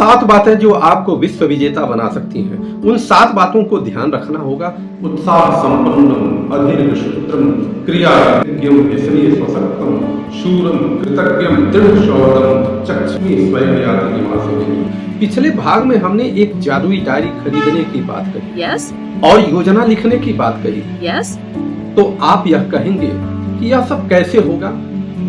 7 बातें जो आपको विश्व विजेता बना सकती हैं, उन 7 बातों को ध्यान रखना होगा। उत्साह संपन्नम अधीर सूत्रम क्रियाज्ञम विश्रीय स्वसक्तम शूरम कृतज्ञम दृढ़ शौर्यम चक्षुषी स्वयं याति निवासिनी। पिछले भाग में हमने एक जादुई डायरी खरीदने की बात कही। यस। और योजना लिखने की बात कही। यस। तो आप यह कहेंगे कि यह सब कैसे होगा?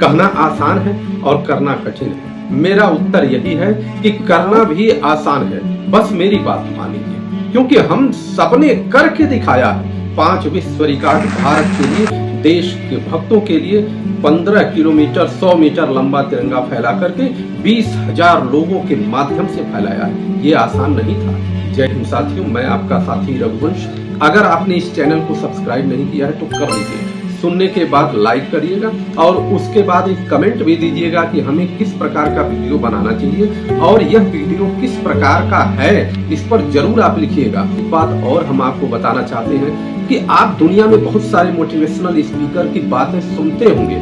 कहना आसान है और करना कठिन है। मेरा उत्तर यही है कि करना भी आसान है, बस मेरी बात मानिए, क्योंकि हम सबने करके दिखाया है। 5 विश्व रिकॉर्ड भारत के लिए, देश के भक्तों के लिए 15 किलोमीटर 100 मीटर लंबा तिरंगा फैला करके 20,000 लोगों के माध्यम से फैलाया है। ये आसान नहीं था। जय हिंद साथियों, मैं आपका साथी रघुवंश। अगर आपने इस चैनल को सब्सक्राइब नहीं किया है तो कर लीजिए। सुनने के बाद लाइक करिएगा और उसके बाद एक कमेंट भी दीजिएगा कि हमें किस प्रकार का वीडियो बनाना चाहिए और यह वीडियो किस प्रकार का है, इस पर जरूर आप लिखिएगा। एक बात और हम आपको बताना चाहते हैं कि आप दुनिया में बहुत सारे मोटिवेशनल स्पीकर की बातें सुनते होंगे,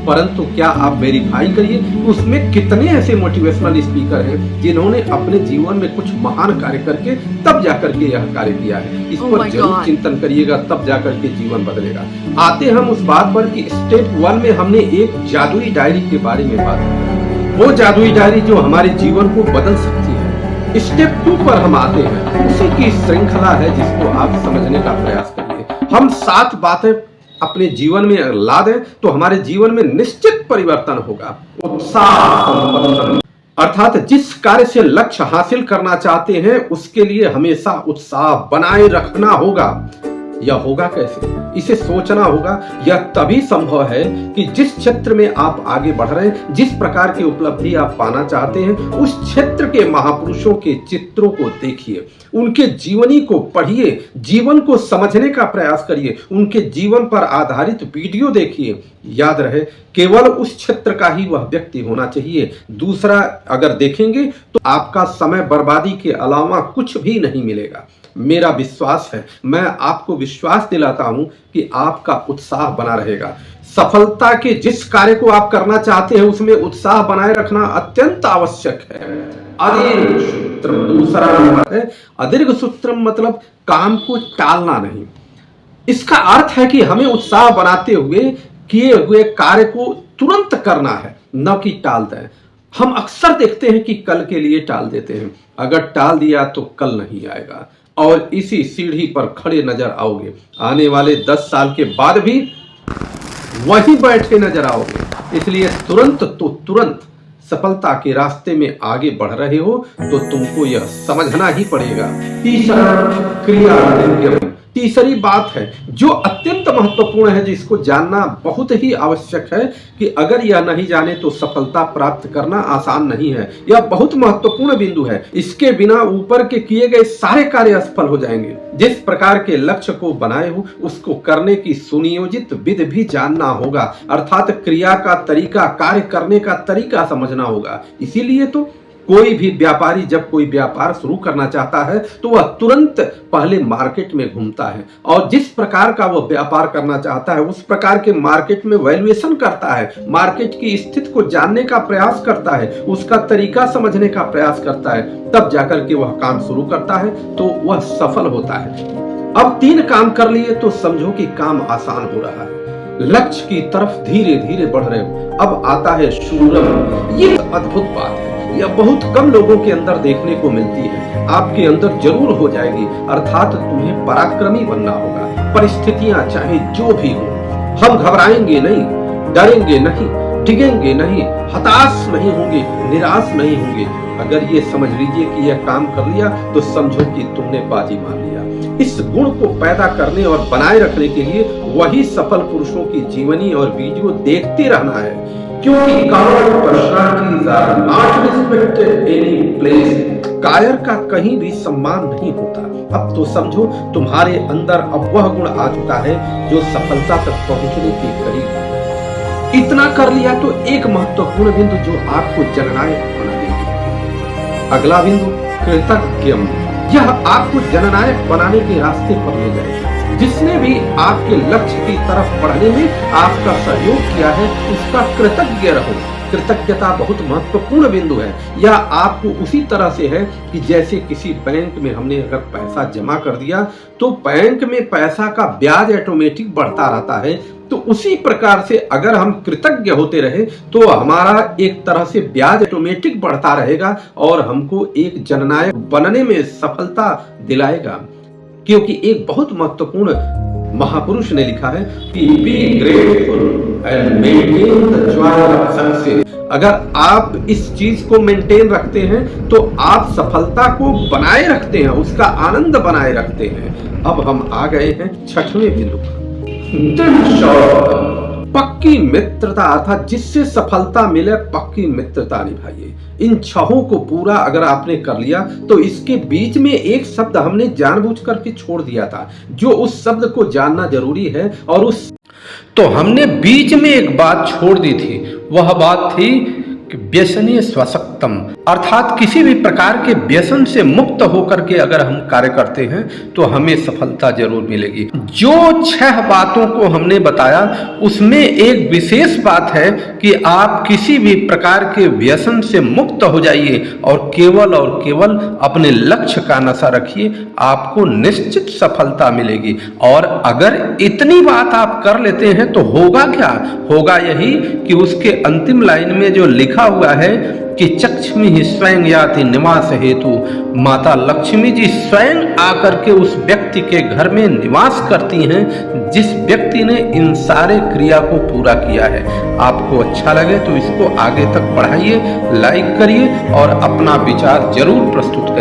परंतु क्या आप वेरीफाई करिए उसमें कितने ऐसे मोटिवेशनल स्पीकर हैं जिन्होंने अपने जीवन में कुछ महान कार्य करके तब जाकर के यह कार्य किया है। इस पर जरूर चिंतन करिएगा, तब जाकर के जीवन बदलेगा। आते हम उस बात पर कि स्टेप 1 में हमने एक जादुई डायरी के बारे में बात की, वो जादुई डायरी जो हमारे जीवन को बदल सकती है। स्टेप 2 पर हम आते हैं, उसी की श्रृंखला है जिसको आप समझने का प्रयास करिए। हम 7 बातें अपने जीवन में ला दें तो हमारे जीवन में निश्चित परिवर्तन होगा। उत्साह संपन्न, अर्थात जिस कार्य से लक्ष्य हासिल करना चाहते हैं उसके लिए हमेशा उत्साह बनाए रखना होगा। यह होगा कैसे? इसे सोचना होगा। यह तभी संभव है कि जिस क्षेत्र में आप आगे बढ़ रहे हैं, जिस प्रकार की उपलब्धि आप पाना चाहते हैं, उस क्षेत्र के महापुरुषों के चित्रों को देखिए, उनके जीवनी को पढ़िए, जीवन को समझने का प्रयास करिए, उनके जीवन पर आधारित वीडियो देखिए। याद रहे, केवल उस क्षेत्र का ही वह व्यक्ति होना चाहिए। दूसरा अगर देखेंगे तो आपका समय बर्बादी के अलावा कुछ भी नहीं मिलेगा। मेरा विश्वास है, मैं आपको विश्वास दिलाता हूं कि आपका उत्साह बना रहेगा। सफलता के जिस कार्य को आप करना चाहते हैं उसमें उत्साह बनाए रखना अत्यंत आवश्यक है। अदीर्घ सूत्रम दूसरा नंबर है। अदीर्घ सूत्रम मतलब काम को टालना नहीं। इसका अर्थ है कि हमें उत्साह बनाते हुए किए हुए कार्य को तुरंत करना है, न कि टाल दें। हम अक्सर देखते हैं कि कल के लिए टाल देते हैं। अगर टाल दिया तो कल नहीं आएगा और इसी सीढ़ी पर खड़े नजर आओगे। आने वाले 10 साल के बाद भी वहीं बैठे नजर आओगे। इसलिए तुरंत सफलता के रास्ते में आगे बढ़ रहे हो तो तुमको यह समझना ही पड़ेगा। तीसरी बात है जो अत्यंत महत्वपूर्ण है, जिसको जानना बहुत ही आवश्यक है कि अगर यह नहीं जाने तो सफलता प्राप्त करना आसान नहीं है। यह बहुत महत्वपूर्ण बिंदु है। इसके बिना ऊपर के किए गए सारे कार्य असफल हो जाएंगे। जिस प्रकार के लक्ष्य को बनाए हो उसको करने की सुनियोजित विधि भी जानना होगा, अर्थात क्रिया का तरीका, कार्य करने का तरीका समझना होगा। इसीलिए तो कोई भी व्यापारी जब कोई व्यापार शुरू करना चाहता है तो वह तुरंत पहले मार्केट में घूमता है और जिस प्रकार का वह व्यापार करना चाहता है उस प्रकार के मार्केट में वैल्यूएशन करता है, मार्केट की स्थिति को जानने का प्रयास करता है, उसका तरीका समझने का प्रयास करता है, तब जाकर के वह काम शुरू करता है तो वह सफल होता है। अब 3 काम कर लिए तो समझो कि काम आसान हो रहा है। लक्ष्य की तरफ धीरे धीरे बढ़ रहे हो। अब आता है शूरम। ये अद्भुत बात है, यह बहुत कम लोगों के अंदर देखने को मिलती है। आपके अंदर जरूर हो जाएगी, अर्थात तुम्हें पराक्रमी बनना होगा। परिस्थितियां चाहे जो भी हो, हम घबराएंगे नहीं, डरेंगे नहीं, डिगेंगे नहीं, हताश नहीं होंगे, निराश नहीं होंगे। अगर ये समझ लीजिए कि यह काम कर लिया तो समझो कि तुमने बाजी मार लिया। इस गुण को पैदा करने और बनाए रखने के लिए वही सफल पुरुषों की जीवनी और वीडियो देखते रहना है, क्योंकि कायर का कहीं भी सम्मान नहीं होता। अब तो समझो तुम्हारे अंदर अब वह गुण आ चुका है जो सफलता तक पहुंचने के करीब है। इतना कर लिया तो एक महत्वपूर्ण बिंदु जो आपको जननायक बना देगी। अगला बिंदु कृतज्ञम। यह आपको जननायक बनाने के रास्ते पर ले जाएगा। जिसने भी आपके लक्ष्य की तरफ बढ़ने में आपका सहयोग किया है उसका कृतज्ञ रहो। कृतज्ञता बहुत महत्वपूर्ण बिंदु है। यह आपको उसी तरह से है कि जैसे किसी बैंक में हमने अगर पैसा जमा कर दिया तो बैंक में पैसा का ब्याज ऑटोमेटिक बढ़ता रहता है, तो उसी प्रकार से अगर हम कृतज्ञ होते रहे तो हमारा एक तरह से ब्याज ऑटोमेटिक बढ़ता रहेगा और हमको एक जननायक बनने में सफलता दिलाएगा। क्योंकि एक बहुत महत्वपूर्ण महापुरुष ने लिखा है कि be grateful and maintain the Joy of success. अगर आप इस चीज को मेंटेन रखते हैं तो आप सफलता को बनाए रखते हैं, उसका आनंद बनाए रखते हैं। अब हम आ गए हैं छठवें बिंदु पर, पक्की मित्रता, अर्थात जिससे सफलता मिले पक्की मित्रता निभाइए। इन छहों को पूरा अगर आपने कर लिया तो इसके बीच में एक शब्द हमने जानबूझकर के छोड़ दिया था, जो उस शब्द को जानना जरूरी है। और उस तो हमने बीच में एक बात छोड़ दी थी, वह बात थी कि व्यसनीय स्वशक्तम, अर्थात किसी भी प्रकार के व्यसन से मुक्त होकर के अगर हम कार्य करते हैं तो हमें सफलता जरूर मिलेगी। जो 6 बातों को हमने बताया उसमें एक विशेष बात है कि आप किसी भी प्रकार के व्यसन से मुक्त हो जाइए और केवल अपने लक्ष्य का नशा रखिए, आपको निश्चित सफलता मिलेगी। और अगर इतनी बात आप कर लेते हैं तो होगा क्या, होगा यही कि उसके अंतिम लाइन में जो लिखा हुआ है कि चक्ष्मी ही स्वयं याति निवास हेतु, माता लक्ष्मी जी स्वयं आकर के उस व्यक्ति के घर में निवास करती हैं जिस व्यक्ति ने इन सारे क्रिया को पूरा किया है। आपको अच्छा लगे तो इसको आगे तक बढ़ाइए, लाइक करिए और अपना विचार जरूर प्रस्तुत करिए।